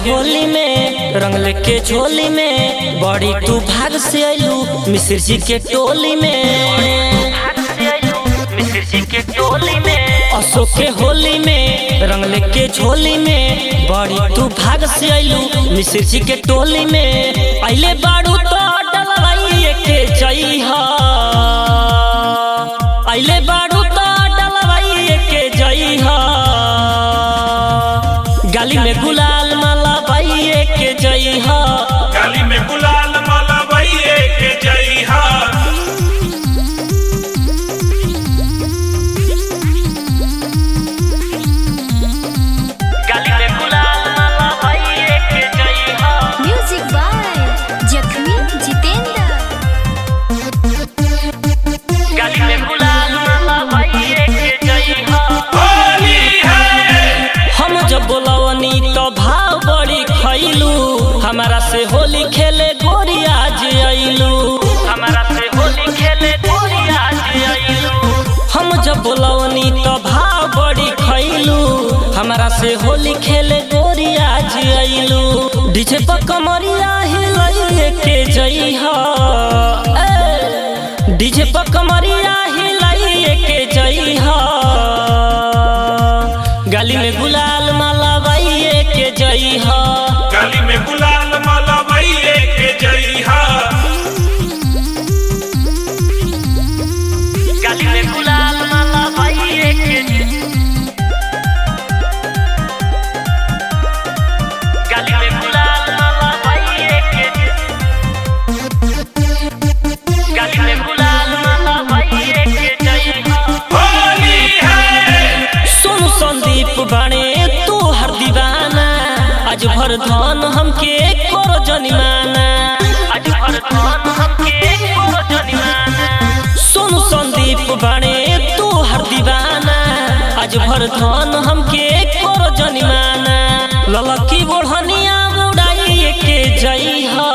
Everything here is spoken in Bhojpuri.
होली में रंग लेके झोली में बड़ी तू भाग से आयलू मिश्र जी के टोली में। अशोक के होली में रंग लेके झोली में बड़ी तू भाग से आयलू मिश्र जी के टोली में। पहले बाड़ू तो डलवाइए के जइहा, पहले बाड़ू तो डलवाइए के जइहा। गाली में गुलाल माला बाइए के जइहा, गाली में गुलाल माला बाइए के जइहा। गाली में गुलाल माला बाइए के जइहा। म्यूजिक बाय जख्मी जितेंद्र। गाली में गुलाल माला बाइए के जइहा। होली है हम जब बोलवनी तो भाव बड़ी खैलू, हमारा से होली खेले गोरी आज आइलू, हमारा से होली खेले गोरी आज आइलू। हम जब बोलवनी तो भाव बड़ी खैलू, हमारा से होली खेले गोरी आज आइलू। डीजे पर कमरिया हिलाइए के जइहा, डीजे पर कमरिया हिलाइए के जइहा। गाली में गुलाल माला बाइए के जइहा, गाली में गुलाल माला बाइए के जइहा। गाली में गुलाल माला बाइए के गाली में गुलाल माला बाइए के गाली में गुलाल माला बाइए के जइहा। होली है सोनू संदीप बाणे तू हर दीवाना, आज भर धन हमके करो जनिमाना, आज भर धन हमके करो जनिमाना। सोनू संदीप बाणे तू हर दीवाना, आज भर धन हमके करो जनिमाना। ललकी बोढ़निया उड़ाइए के जइहा।